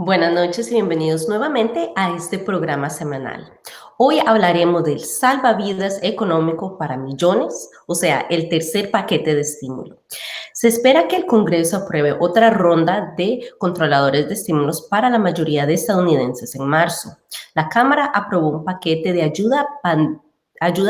Buenas noches y bienvenidos nuevamente a este programa semanal. Hoy hablaremos del salvavidas económico para millones, o sea, el tercer paquete de estímulo. Se espera que el Congreso apruebe otra ronda de controladores de estímulos para la mayoría de estadounidenses en marzo. La Cámara aprobó un paquete de ayuda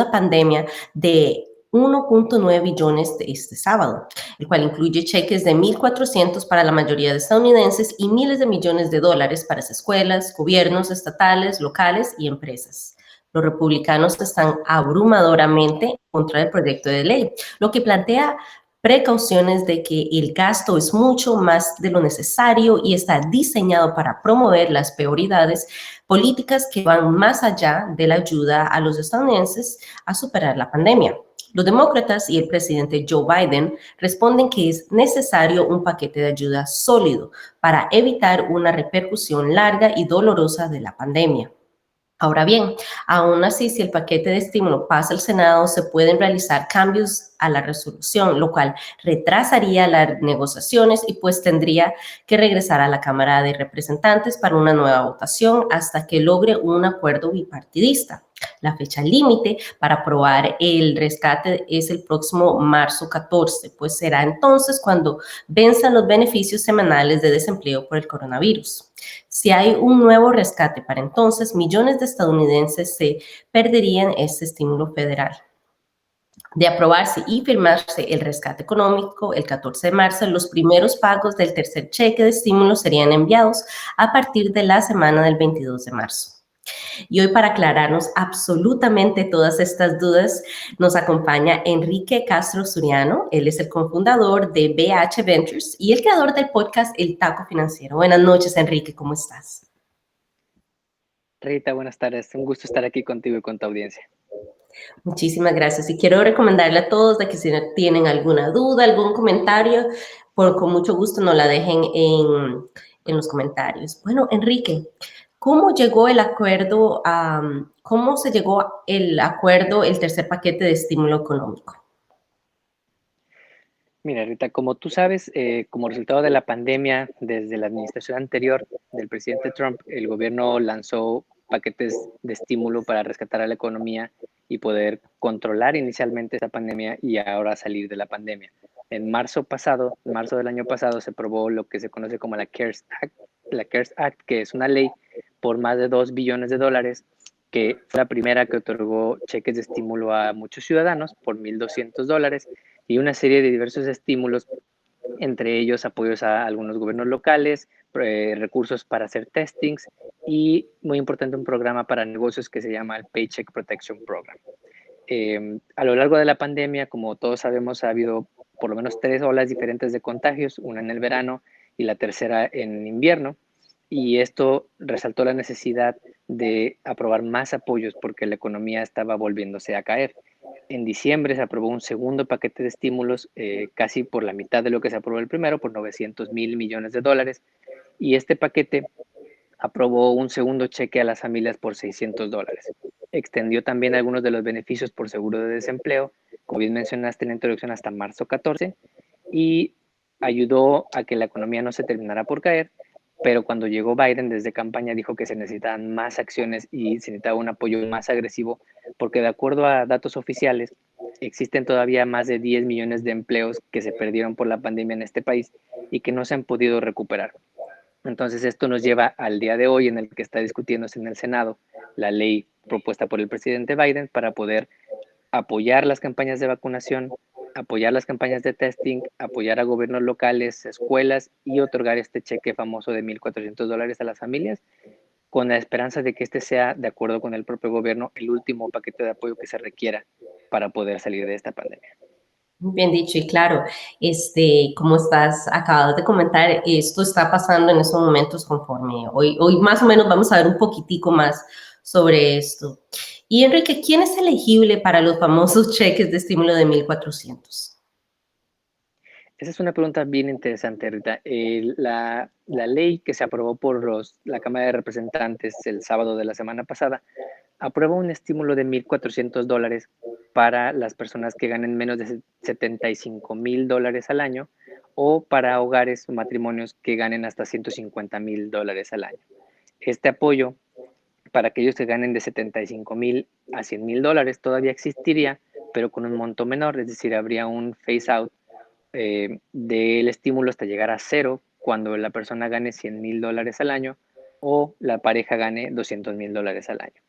pandemia de 1.9 billones de este sábado, el cual incluye cheques de 1.400 para la mayoría de estadounidenses y miles de millones de dólares para las escuelas, gobiernos estatales, locales y empresas. Los republicanos están abrumadoramente contra el proyecto de ley, lo que plantea precauciones de que el gasto es mucho más de lo necesario y está diseñado para promover las prioridades políticas que van más allá de la ayuda a los estadounidenses a superar la pandemia. Los demócratas y el presidente Joe Biden responden que es necesario un paquete de ayuda sólido para evitar una repercusión larga y dolorosa de la pandemia. Ahora bien, aún así, si el paquete de estímulo pasa al Senado, se pueden realizar cambios a la resolución, lo cual retrasaría las negociaciones y pues tendría que regresar a la Cámara de Representantes para una nueva votación hasta que logre un acuerdo bipartidista. La fecha límite para aprobar el rescate es el próximo marzo 14, pues será entonces cuando venzan los beneficios semanales de desempleo por el coronavirus. Si hay un nuevo rescate para entonces, millones de estadounidenses se perderían este estímulo federal. De aprobarse y firmarse el rescate económico el 14 de marzo, los primeros pagos del tercer cheque de estímulo serían enviados a partir de la semana del 22 de marzo. Y hoy para aclararnos absolutamente todas estas dudas nos acompaña Enrique Castro Suriano. Él es el cofundador de BH Ventures y el creador del podcast El Taco Financiero. Buenas noches, Enrique, ¿cómo estás? Rita, buenas tardes. Un gusto estar aquí contigo y con tu audiencia. Muchísimas gracias. Y quiero recomendarle a todos de que si tienen alguna duda, algún comentario, con mucho gusto nos la dejen en los comentarios. Bueno, Enrique, ¿cómo llegó el acuerdo, cómo se llegó el acuerdo, el tercer paquete de estímulo económico? Mira, Rita, como tú sabes, como resultado de la pandemia, desde la administración anterior del presidente Trump, el gobierno lanzó paquetes de estímulo para rescatar a la economía y poder controlar inicialmente esa pandemia y ahora salir de la pandemia. En marzo pasado, en marzo del año pasado, se aprobó lo que se conoce como la CARES Act, que es una ley por más de 2 billones de dólares, que fue la primera que otorgó cheques de estímulo a muchos ciudadanos por $1,200 y una serie de diversos estímulos, entre ellos apoyos a algunos gobiernos locales, recursos para hacer testings y, muy importante, un programa para negocios que se llama el Paycheck Protection Program. A lo largo de la pandemia, como todos sabemos, ha habido por lo menos 3 olas diferentes de contagios, una en el verano y la tercera en invierno, y esto resaltó la necesidad de aprobar más apoyos porque la economía estaba volviéndose a caer. En diciembre se aprobó un segundo paquete de estímulos, casi por la mitad de lo que se aprobó el primero, por 900 mil millones de dólares, y este paquete aprobó un segundo cheque a las familias por $600. Extendió también algunos de los beneficios por seguro de desempleo, como bien mencionaste en la introducción, hasta marzo 14, y ayudó a que la economía no se terminara por caer, pero cuando llegó Biden desde campaña dijo que se necesitaban más acciones y se necesitaba un apoyo más agresivo, porque de acuerdo a datos oficiales, existen todavía más de 10 millones de empleos que se perdieron por la pandemia en este país y que no se han podido recuperar. Entonces, esto nos lleva al día de hoy en el que está discutiéndose en el Senado la ley propuesta por el presidente Biden para poder apoyar las campañas de vacunación, apoyar las campañas de testing, apoyar a gobiernos locales, escuelas y otorgar este cheque famoso de $1,400 a las familias, con la esperanza de que este sea, de acuerdo con el propio gobierno, el último paquete de apoyo que se requiera para poder salir de esta pandemia. Bien dicho y claro, como acabas de comentar, esto está pasando en estos momentos conforme hoy más o menos vamos a ver un poquitico más sobre esto. Y Enrique, ¿quién es elegible para los famosos cheques de estímulo de 1.400? Esa es una pregunta bien interesante, Rita. La ley que se aprobó por la Cámara de Representantes el sábado de la semana pasada aprueba un estímulo de $1,400 para las personas que ganen menos de $75,000 al año o para hogares o matrimonios que ganen hasta $150,000 al año. Este apoyo para aquellos que ganen de 75,000 a $100,000 todavía existiría, pero con un monto menor, es decir, habría un phase out del estímulo hasta llegar a cero cuando la persona gane $100,000 al año o la pareja gane $200,000 al año.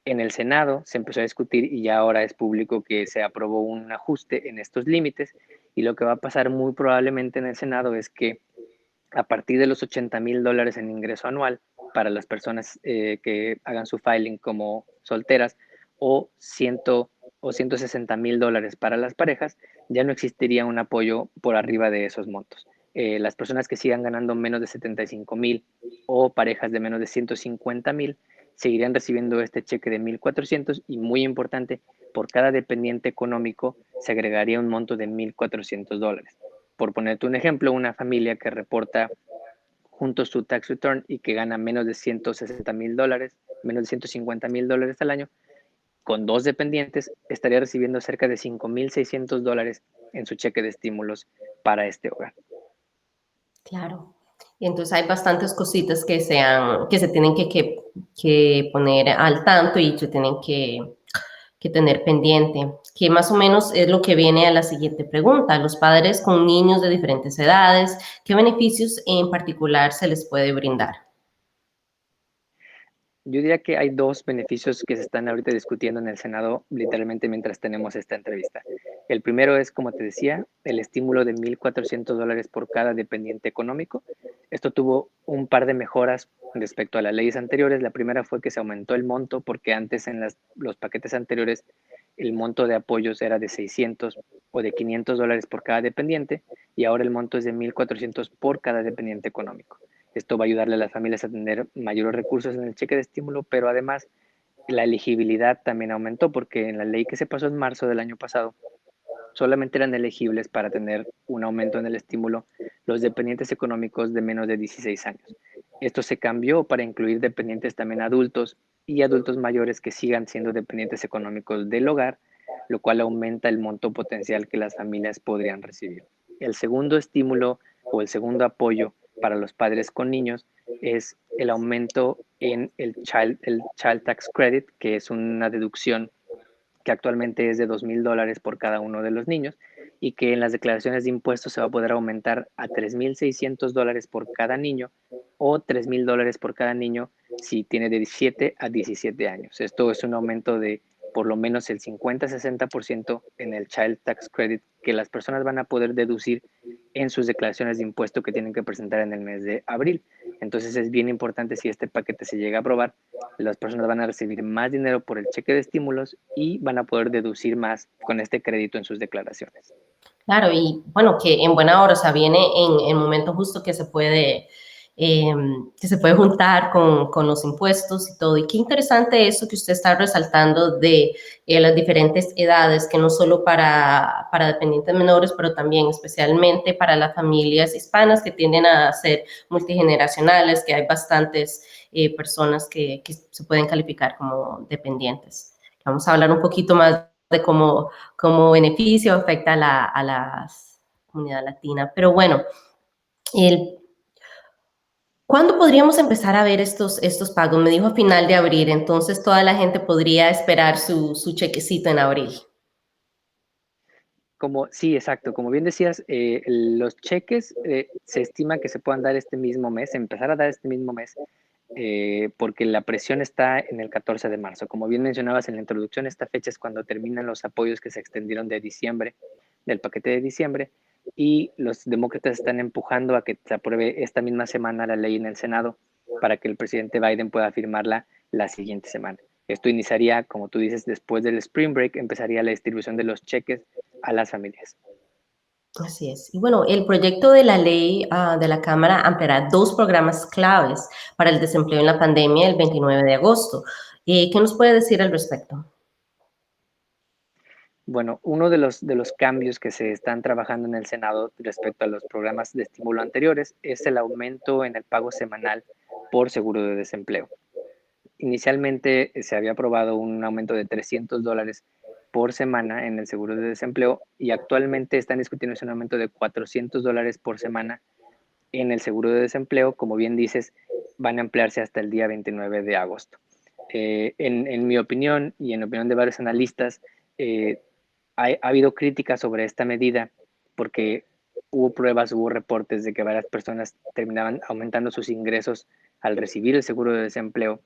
En el Senado se empezó a discutir y ya ahora es público que se aprobó un ajuste en estos límites, y lo que va a pasar muy probablemente en el Senado es que a partir de los $80,000 en ingreso anual para las personas que hagan su filing como solteras, o $160,000 para las parejas, ya no existiría un apoyo por arriba de esos montos. Las personas que sigan ganando menos de 75,000 o parejas de menos de 150,000 seguirían recibiendo este cheque de 1,400, y muy importante, por cada dependiente económico se agregaría un monto de $1,400. Por ponerte un ejemplo, una familia que reporta juntos su tax return y que gana menos de $160,000, menos de $150,000 al año, con dos dependientes, estaría recibiendo cerca de $5,600 en su cheque de estímulos para este hogar. Claro. Y entonces hay bastantes cositas que se tienen que poner al tanto y se tienen que tener pendiente, que más o menos es lo que viene a la siguiente pregunta. Los padres con niños de diferentes edades, ¿qué beneficios en particular se les puede brindar? Yo diría que hay dos beneficios que se están ahorita discutiendo en el Senado, literalmente mientras tenemos esta entrevista. El primero es, como te decía, el estímulo de $1,400 por cada dependiente económico. Esto tuvo un par de mejoras respecto a las leyes anteriores. La primera fue que se aumentó el monto, porque antes en los paquetes anteriores el monto de apoyos era de 600 o de $500 por cada dependiente, y ahora el monto es de 1,400 por cada dependiente económico. Esto va a ayudarle a las familias a tener mayores recursos en el cheque de estímulo, pero además la elegibilidad también aumentó, porque en la ley que se pasó en marzo del año pasado solamente eran elegibles para tener un aumento en el estímulo los dependientes económicos de menos de 16 años. Esto se cambió para incluir dependientes también adultos y adultos mayores que sigan siendo dependientes económicos del hogar, lo cual aumenta el monto potencial que las familias podrían recibir. El segundo estímulo o el segundo apoyo para los padres con niños es el aumento en el Child Tax Credit, que es una deducción que actualmente es de $2,000 por cada uno de los niños, y que en las declaraciones de impuestos se va a poder aumentar a $3,600 por cada niño, o $3,000 por cada niño si tiene de 7 a 17 años. Esto es un aumento de por lo menos el 50-60% en el Child Tax Credit, que las personas van a poder deducir en sus declaraciones de impuesto que tienen que presentar en el mes de abril. Entonces es bien importante, si este paquete se llega a aprobar, las personas van a recibir más dinero por el cheque de estímulos y van a poder deducir más con este crédito en sus declaraciones. Claro, y bueno, que en buena hora, o sea, viene en el momento justo eh, que se puede juntar con los impuestos y todo. Y qué interesante eso que usted está resaltando de las diferentes edades, que no solo para dependientes menores, pero también especialmente para las familias hispanas que tienden a ser multigeneracionales, que hay bastantes personas que se pueden calificar como dependientes. Vamos a hablar un poquito más de cómo beneficio afecta a la comunidad latina. Pero bueno, el, ¿cuándo podríamos empezar a ver estos pagos? Me dijo a final de abril, entonces toda la gente podría esperar su chequecito en abril. Sí, exacto. Como bien decías, los cheques se estima que se puedan dar este mismo mes, empezar a dar este mismo mes, porque la presión está en el 14 de marzo. Como bien mencionabas en la introducción, esta fecha es cuando terminan los apoyos que se extendieron de diciembre, del paquete de diciembre, y los demócratas están empujando a que se apruebe esta misma semana la ley en el Senado para que el presidente Biden pueda firmarla la siguiente semana. Esto iniciaría, como tú dices, después del Spring Break, empezaría la distribución de los cheques a las familias. Así es. Y bueno, el proyecto de la ley de la Cámara ampliará dos programas claves para el desempleo en la pandemia el 29 de agosto. ¿Qué nos puede decir al respecto? Bueno, uno de los cambios que se están trabajando en el Senado respecto a los programas de estímulo anteriores es el aumento en el pago semanal por seguro de desempleo. Inicialmente se había aprobado un aumento de $300 por semana en el seguro de desempleo y actualmente están discutiendo un aumento de $400 por semana en el seguro de desempleo. Como bien dices, van a ampliarse hasta el día 29 de agosto. En mi opinión y en la opinión de varios analistas, ha habido críticas sobre esta medida porque hubo pruebas, hubo reportes de que varias personas terminaban aumentando sus ingresos al recibir el seguro de desempleo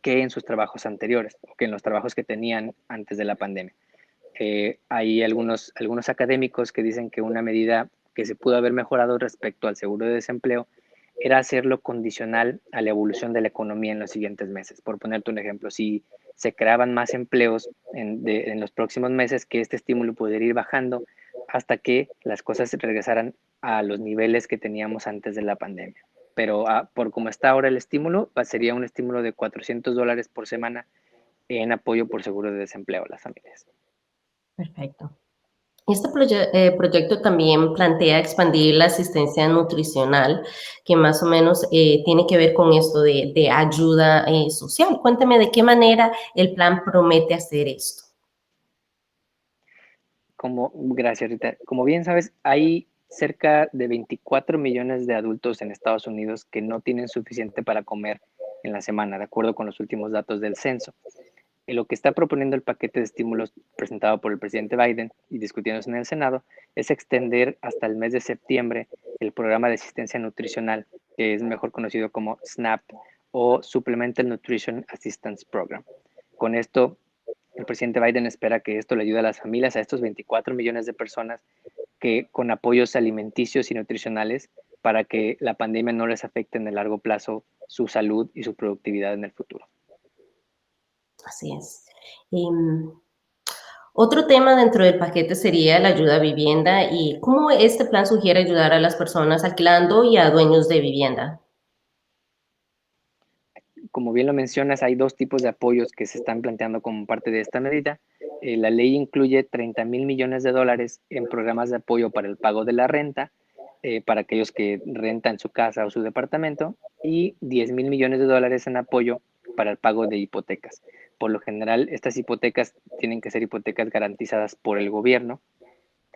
que en sus trabajos anteriores o que en los trabajos que tenían antes de la pandemia. Hay algunos académicos que dicen que una medida que se pudo haber mejorado respecto al seguro de desempleo era hacerlo condicional a la evolución de la economía en los siguientes meses. Por ponerte un ejemplo, si se creaban más empleos en los próximos meses, que este estímulo pudiera ir bajando hasta que las cosas regresaran a los niveles que teníamos antes de la pandemia. Pero por como está ahora el estímulo, sería un estímulo de $400 por semana en apoyo por seguro de desempleo a las familias. Perfecto. Este proyecto también plantea expandir la asistencia nutricional, que más o menos tiene que ver con esto de ayuda social. Cuénteme de qué manera el plan promete hacer esto. Gracias, Rita. Como bien sabes, hay cerca de 24 millones de adultos en Estados Unidos que no tienen suficiente para comer en la semana, de acuerdo con los últimos datos del censo. Lo que está proponiendo el paquete de estímulos presentado por el presidente Biden y discutiéndose en el Senado es extender hasta el mes de septiembre el programa de asistencia nutricional, que es mejor conocido como SNAP o Supplemental Nutrition Assistance Program. Con esto, el presidente Biden espera que esto le ayude a las familias, a estos 24 millones de personas que con apoyos alimenticios y nutricionales para que la pandemia no les afecte en el largo plazo su salud y su productividad en el futuro. Así es. Otro tema dentro del paquete sería la ayuda a vivienda y cómo este plan sugiere ayudar a las personas alquilando y a dueños de vivienda. Como bien lo mencionas, hay dos tipos de apoyos que se están planteando como parte de esta medida. La ley incluye 30 mil millones de dólares en programas de apoyo para el pago de la renta, para aquellos que rentan su casa o su departamento, y 10 mil millones de dólares en apoyo para el pago de hipotecas. Por lo general, estas hipotecas tienen que ser hipotecas garantizadas por el gobierno,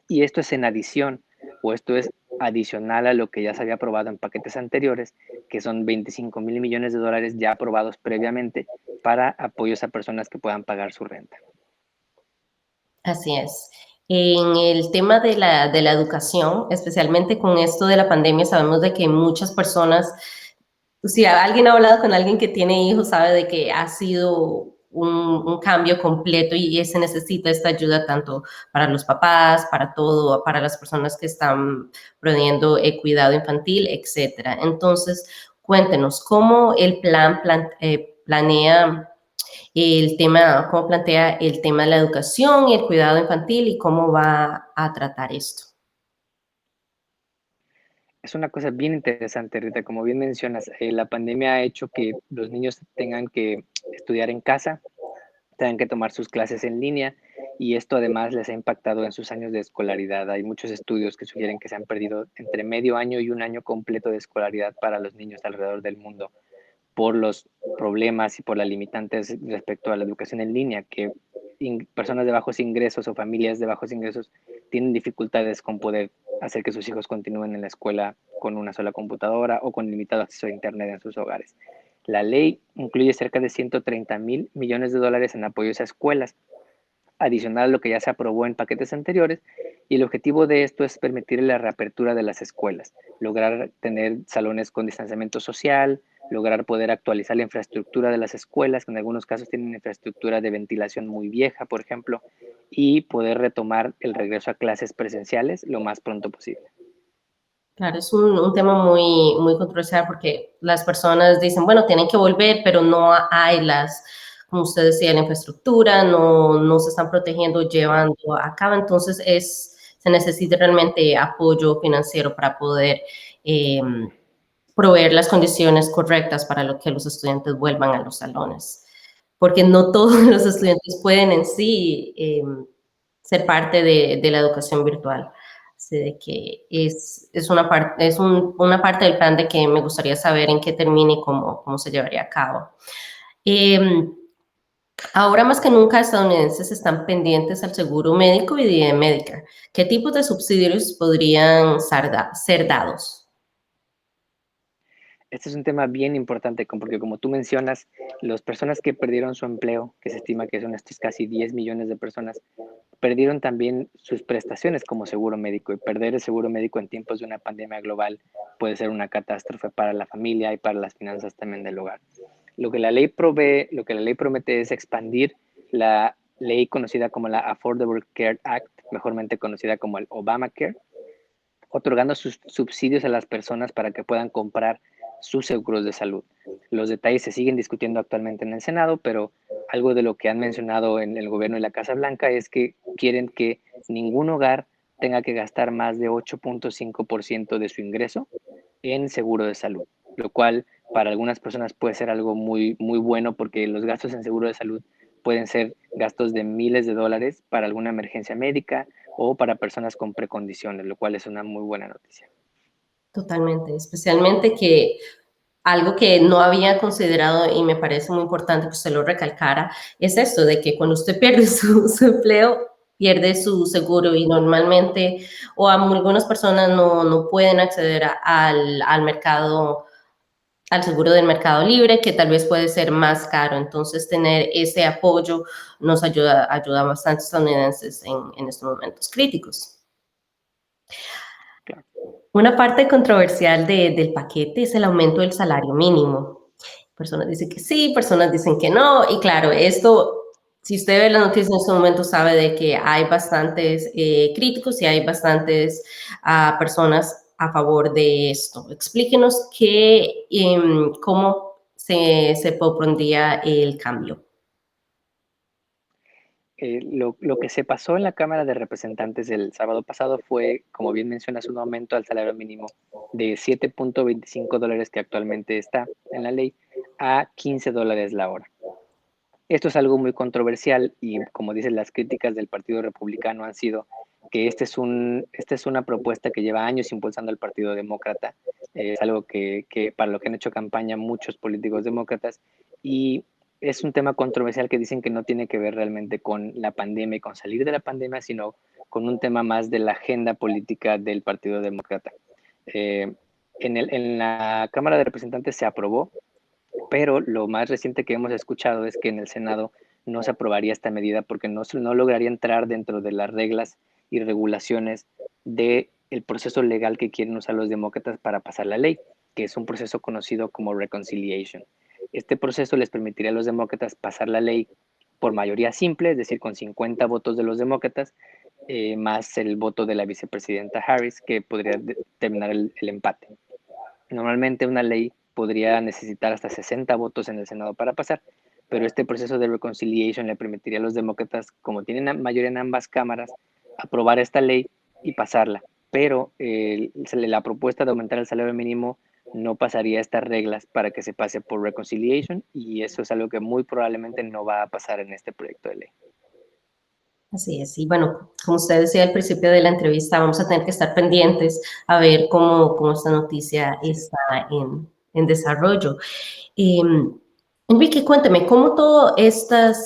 y esto es en adición, o esto es adicional a lo que ya se había aprobado en paquetes anteriores, que son 25 mil millones de dólares ya aprobados previamente para apoyos a personas que puedan pagar su renta. Así es. En el tema de la educación, especialmente con esto de la pandemia, sabemos de que muchas personas, si alguien ha hablado con alguien que tiene hijos, sabe de que ha sido un cambio completo y se necesita esta ayuda tanto para los papás, para todo, para las personas que están proveyendo cuidado infantil, etcétera. Entonces, cuéntenos, ¿cómo el planea el tema, cómo plantea el tema de la educación y el cuidado infantil y cómo va a tratar esto? Es una cosa bien interesante, Rita. Como bien mencionas, la pandemia ha hecho que los niños tengan que estudiar en casa, tengan que tomar sus clases en línea, y esto además les ha impactado en sus años de escolaridad. Hay muchos estudios que sugieren que se han perdido entre medio año y un año completo de escolaridad para los niños alrededor del mundo por los problemas y por las limitantes respecto a la educación en línea, que personas de bajos ingresos o familias de bajos ingresos tienen dificultades con poder hacer que sus hijos continúen en la escuela con una sola computadora o con limitado acceso a Internet en sus hogares. La ley incluye cerca de 130 mil millones de dólares en apoyos a escuelas, adicional a lo que ya se aprobó en paquetes anteriores, y el objetivo de esto es permitir la reapertura de las escuelas, lograr tener salones con distanciamiento social, lograr poder actualizar la infraestructura de las escuelas, que en algunos casos tienen infraestructura de ventilación muy vieja, por ejemplo, y poder retomar el regreso a clases presenciales lo más pronto posible. Claro, es un tema muy controversial porque las personas dicen, bueno, tienen que volver, pero no hay como usted decía, la infraestructura, no se están protegiendo, llevando a cabo. Entonces, se necesita realmente apoyo financiero para poder eh, proveer las condiciones correctas para que los estudiantes vuelvan a los salones. Porque no todos los estudiantes pueden en sí ser parte de la educación virtual. Así de que es una parte del plan de que me gustaría saber en qué termina y cómo se llevaría a cabo. Eh, Ahora más que nunca, estadounidenses están pendientes al seguro médico y de médica. ¿Qué tipos de subsidios podrían ser dados? Este es un tema bien importante porque como tú mencionas, las personas que perdieron su empleo, que se estima que son estos casi 10 millones de personas, perdieron también sus prestaciones como seguro médico y perder el seguro médico en tiempos de una pandemia global puede ser una catástrofe para la familia y para las finanzas también del hogar. Lo que la ley provee, lo que la ley promete es expandir la ley conocida como la Affordable Care Act, mejormente conocida como el Obamacare, otorgando sus subsidios a las personas para que puedan comprar sus seguros de salud. Los detalles se siguen discutiendo actualmente en el Senado, pero algo de lo que han mencionado en el gobierno y la Casa Blanca es que quieren que ningún hogar tenga que gastar más de 8.5% de su ingreso en seguro de salud, lo cual para algunas personas puede ser algo muy, muy bueno porque los gastos en seguro de salud pueden ser gastos de miles de dólares para alguna emergencia médica o para personas con precondiciones, lo cual es una muy buena noticia. Totalmente, especialmente que algo que no había considerado y me parece muy importante que usted lo recalcara es esto de que cuando usted pierde su empleo, pierde su seguro y normalmente o algunas personas no pueden acceder al mercado, al seguro del mercado libre, que tal vez puede ser más caro. Entonces, tener ese apoyo nos ayuda bastante a estadounidenses en estos momentos críticos. Claro. Una parte controversial del paquete es el aumento del salario mínimo. Personas dicen que sí, personas dicen que no, y claro, esto, si usted ve las noticias en este momento, sabe de que hay bastantes críticos y hay bastantes personas a favor de esto. Explíquenos cómo se propondría el cambio. Lo que se pasó en la Cámara de Representantes el sábado pasado fue, como bien mencionas, un aumento al salario mínimo de $7.25 que actualmente está en la ley a $15 la hora. Esto es algo muy controversial y, como dicen, las críticas del Partido Republicano han sido que esta es una propuesta que lleva años impulsando el Partido Demócrata. Es algo que para lo que han hecho campaña muchos políticos demócratas y es un tema controversial que dicen que no tiene que ver realmente con la pandemia y con salir de la pandemia, sino con un tema más de la agenda política del Partido Demócrata. Eh, en la Cámara de Representantes se aprobó, pero lo más reciente que hemos escuchado es que en el Senado no se aprobaría esta medida porque no lograría entrar dentro de las reglas y regulaciones del proceso legal que quieren usar los demócratas para pasar la ley, que es un proceso conocido como reconciliation. Este proceso les permitiría a los demócratas pasar la ley por mayoría simple, es decir, con 50 votos de los demócratas, más el voto de la vicepresidenta Harris, que podría determinar el empate. Normalmente una ley podría necesitar hasta 60 votos en el Senado para pasar, pero este proceso de reconciliation le permitiría a los demócratas, como tienen mayoría en ambas cámaras, aprobar esta ley y pasarla. Pero la propuesta de aumentar el salario mínimo no pasaría estas reglas para que se pase por reconciliation y eso es algo que muy probablemente no va a pasar en este proyecto de ley. Así es, y bueno, como usted decía al principio de la entrevista, vamos a tener que estar pendientes a ver cómo esta noticia Sí. está en desarrollo. Eh, Enrique, cuénteme, ¿cómo todos estos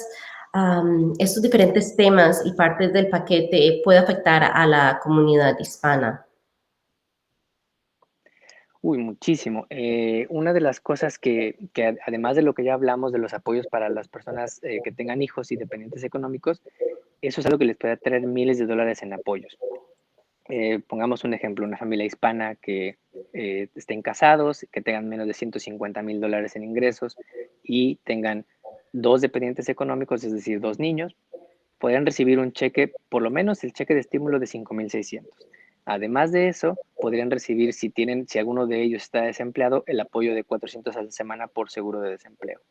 diferentes temas y partes del paquete puede afectar a la comunidad hispana? Uy, muchísimo. Una de las cosas que además de lo que ya hablamos de los apoyos para las personas que tengan hijos y dependientes económicos, eso es algo que les puede traer miles de dólares en apoyos. Pongamos un ejemplo, una familia hispana que estén casados, que tengan menos de $150,000 en ingresos y tengan dos dependientes económicos, es decir, dos niños, podrían recibir un cheque, por lo menos el cheque de estímulo de 5,600. Además de eso, podrían recibir, si alguno de ellos está desempleado, el apoyo de 400 a la semana por seguro de desempleo.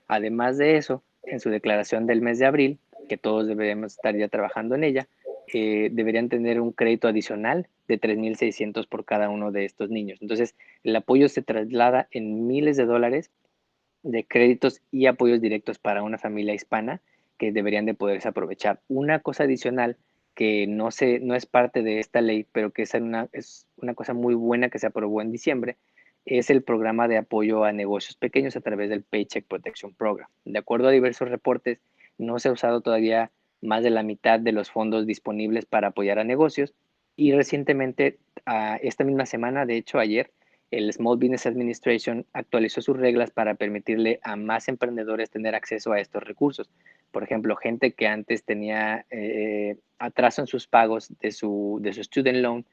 Además de eso, en su declaración del mes de abril, que todos deberíamos estar ya trabajando en ella, deberían tener un crédito adicional de 3,600 por cada uno de estos niños. Entonces, el apoyo se traslada en miles de dólares de créditos y apoyos directos para una familia hispana que deberían de poderse aprovechar. Una cosa adicional que no es parte de esta ley, pero que es una cosa muy buena que se aprobó en diciembre, es el programa de apoyo a negocios pequeños a través del Paycheck Protection Program. De acuerdo a diversos reportes, no se ha usado todavía más de la mitad de los fondos disponibles para apoyar a negocios. Y recientemente, esta misma semana, de hecho ayer, el Small Business Administration actualizó sus reglas para permitirle a más emprendedores tener acceso a estos recursos. Por ejemplo, gente que antes tenía atraso en sus pagos de su student loan,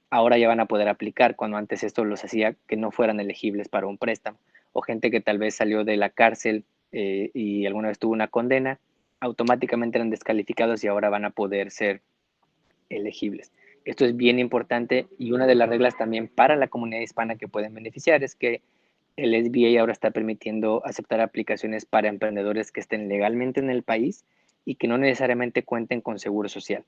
ahora ya van a poder aplicar, cuando antes esto los hacía que no fueran elegibles para un préstamo. O gente que tal vez salió de la cárcel y alguna vez tuvo una condena, automáticamente eran descalificados y ahora van a poder ser elegibles. Esto es bien importante, y una de las reglas también para la comunidad hispana que pueden beneficiar es que el SBA ahora está permitiendo aceptar aplicaciones para emprendedores que estén legalmente en el país y que no necesariamente cuenten con seguro social.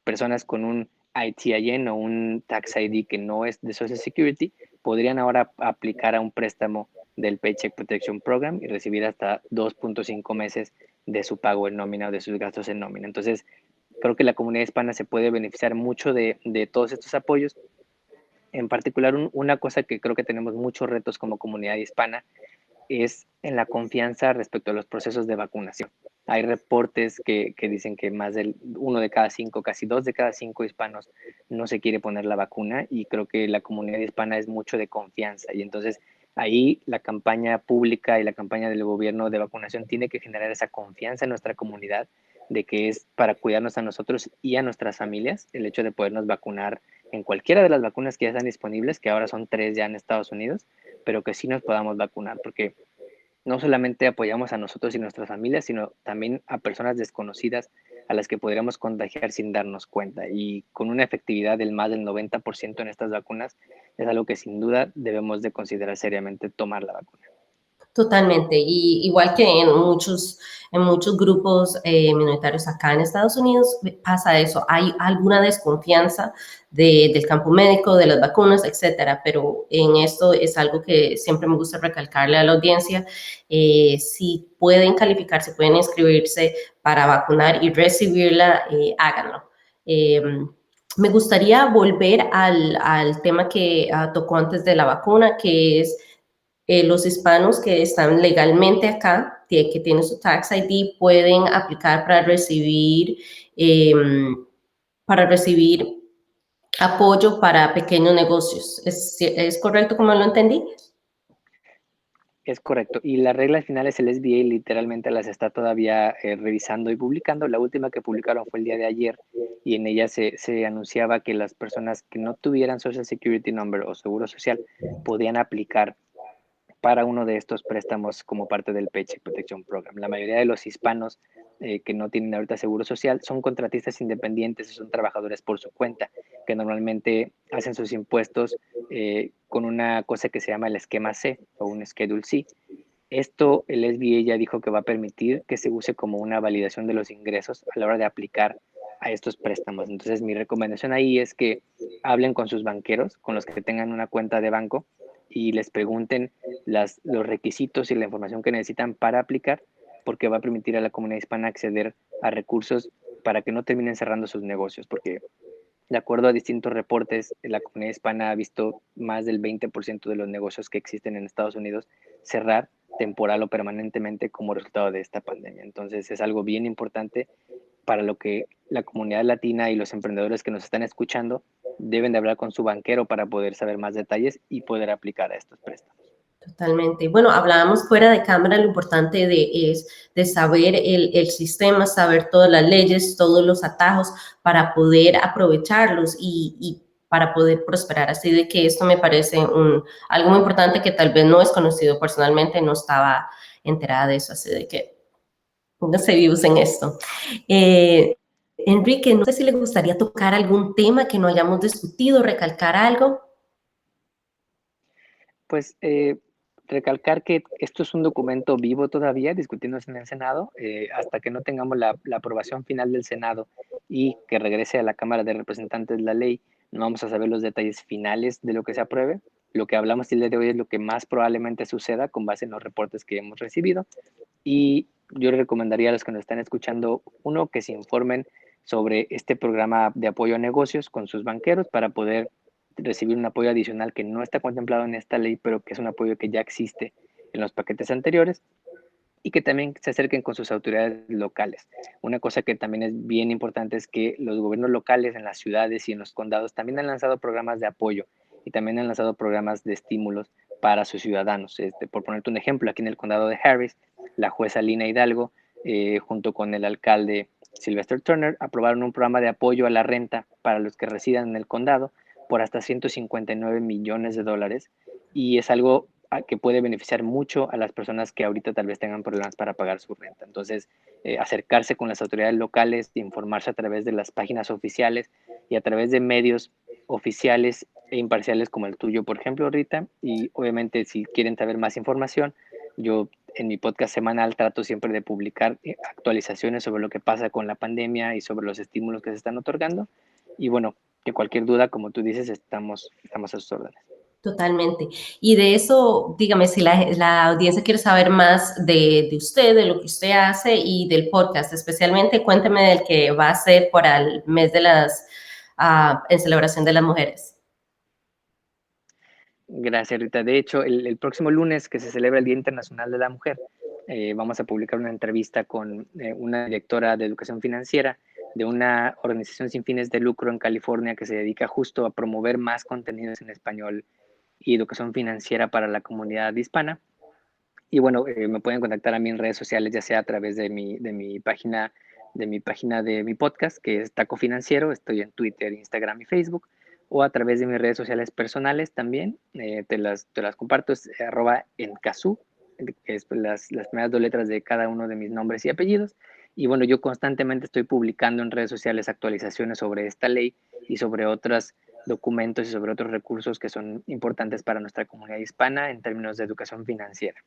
Personas con un ITIN o un Tax ID que no es de Social Security podrían ahora aplicar a un préstamo del Paycheck Protection Program y recibir hasta 2.5 meses de su pago en nómina o de sus gastos en nómina. Entonces, creo que la comunidad hispana se puede beneficiar mucho de todos estos apoyos. En particular, una cosa que creo que tenemos muchos retos como comunidad hispana es en la confianza respecto a los procesos de vacunación. Hay reportes que dicen que más del 1 de cada 5, casi 2 de cada 5 hispanos no se quiere poner la vacuna, y creo que la comunidad hispana es mucho de confianza, y entonces ahí la campaña pública y la campaña del gobierno de vacunación tiene que generar esa confianza en nuestra comunidad de que es para cuidarnos a nosotros y a nuestras familias el hecho de podernos vacunar en cualquiera de las vacunas que ya están disponibles, que ahora son 3 ya en Estados Unidos, pero que sí nos podamos vacunar, porque no solamente apoyamos a nosotros y nuestras familias, sino también a personas desconocidas a las que podríamos contagiar sin darnos cuenta. Y con una efectividad del más del 90% en estas vacunas, es algo que sin duda debemos de considerar seriamente tomar la vacuna. Totalmente, y igual que en muchos grupos minoritarios acá en Estados Unidos pasa eso, hay alguna desconfianza del campo médico, de las vacunas, etcétera, pero en esto es algo que siempre me gusta recalcarle a la audiencia, si pueden calificar, si pueden inscribirse para vacunar y recibirla, háganlo. Eh, Me gustaría volver al tema que tocó antes de la vacuna, que es los hispanos que están legalmente acá, que tienen su Tax ID, pueden aplicar eh, para recibir apoyo para pequeños negocios. ¿Es correcto como lo entendí? Es correcto. Y las reglas finales el SBA literalmente las está todavía revisando y publicando. La última que publicaron fue el día de ayer, y en ella se anunciaba que las personas que no tuvieran Social Security Number o Seguro Social podían aplicar para uno de estos préstamos como parte del Paycheck Protection Program. La mayoría de los hispanos que no tienen ahorita seguro social son contratistas independientes, son trabajadores por su cuenta, que normalmente hacen sus impuestos con una cosa que se llama el esquema C o un Schedule C. Esto el SBA ya dijo que va a permitir que se use como una validación de los ingresos a la hora de aplicar a estos préstamos. Entonces, mi recomendación ahí es que hablen con sus banqueros, con los que tengan una cuenta de banco, y les pregunten los requisitos y la información que necesitan para aplicar, porque va a permitir a la comunidad hispana acceder a recursos para que no terminen cerrando sus negocios, porque de acuerdo a distintos reportes, la comunidad hispana ha visto más del 20% de los negocios que existen en Estados Unidos cerrar temporal o permanentemente como resultado de esta pandemia. Entonces es algo bien importante para lo que la comunidad latina y los emprendedores que nos están escuchando deben de hablar con su banquero para poder saber más detalles y poder aplicar a estos préstamos. Totalmente. Bueno, hablábamos fuera de cámara, lo importante es de saber el sistema, saber todas las leyes, todos los atajos para poder aprovecharlos y para poder prosperar. Así de que esto me parece algo muy importante que tal vez no es conocido personalmente, no estaba enterada de eso, así de que pónganse vivos en esto. Enrique, no sé si le gustaría tocar algún tema que no hayamos discutido, recalcar algo. Pues recalcar que esto es un documento vivo todavía, discutiéndose en el Senado, hasta que no tengamos la aprobación final del Senado y que regrese a la Cámara de Representantes la ley, no vamos a saber los detalles finales de lo que se apruebe. Lo que hablamos el día de hoy es lo que más probablemente suceda con base en los reportes que hemos recibido, y yo les recomendaría a los que nos están escuchando, uno, que se informen sobre este programa de apoyo a negocios con sus banqueros para poder recibir un apoyo adicional que no está contemplado en esta ley, pero que es un apoyo que ya existe en los paquetes anteriores. y que también se acerquen con sus autoridades locales. Una cosa que también es bien importante es que los gobiernos locales en las ciudades y en los condados también han lanzado programas de apoyo y también han lanzado programas de estímulos para sus ciudadanos. Por ponerte un ejemplo, aquí en el condado de Harris, la jueza Lina Hidalgo, junto con el alcalde Sylvester Turner, aprobaron un programa de apoyo a la renta para los que residan en el condado por hasta 159 millones de dólares, y es algo que puede beneficiar mucho a las personas que ahorita tal vez tengan problemas para pagar su renta. Entonces, acercarse con las autoridades locales, informarse a través de las páginas oficiales y a través de medios oficiales e imparciales como el tuyo, por ejemplo, Rita. Y obviamente, si quieren saber más información, yo en mi podcast semanal trato siempre de publicar actualizaciones sobre lo que pasa con la pandemia y sobre los estímulos que se están otorgando. Y bueno, que cualquier duda, como tú dices, estamos a sus órdenes. Totalmente. Y de eso, dígame, si la audiencia quiere saber más de usted, de lo que usted hace y del podcast, especialmente cuénteme del que va a ser para el mes de en celebración de las mujeres. Gracias, Rita. De hecho, el próximo lunes, que se celebra el Día Internacional de la Mujer, vamos a publicar una entrevista con una directora de educación financiera de una organización sin fines de lucro en California que se dedica justo a promover más contenidos en español y educación financiera para la comunidad hispana. Y bueno, me pueden contactar a mí en redes sociales, ya sea a través de mi podcast, que es Taco Financiero. Estoy en Twitter, Instagram y Facebook, o a través de mis redes sociales personales también. Te las comparto, es @encasú, que es las primeras dos letras de cada uno de mis nombres y apellidos. Y bueno, yo constantemente estoy publicando en redes sociales actualizaciones sobre esta ley y sobre otros documentos y sobre otros recursos que son importantes para nuestra comunidad hispana en términos de educación financiera.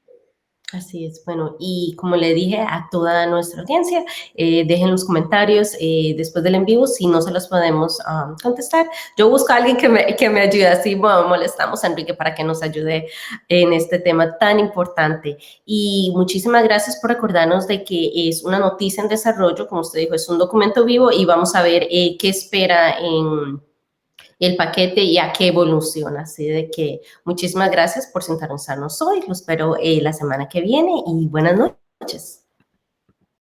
Así es, bueno, y como le dije a toda nuestra audiencia, dejen los comentarios después del en vivo si no se los podemos contestar. Yo busco a alguien que me ayude, así bueno, molestamos a Enrique para que nos ayude en este tema tan importante. Y muchísimas gracias por recordarnos de que es una noticia en desarrollo, como usted dijo, es un documento vivo y vamos a ver qué espera en el paquete y a qué evoluciona. Así de que muchísimas gracias por sintonizarnos hoy. Lo espero la semana que viene y buenas noches.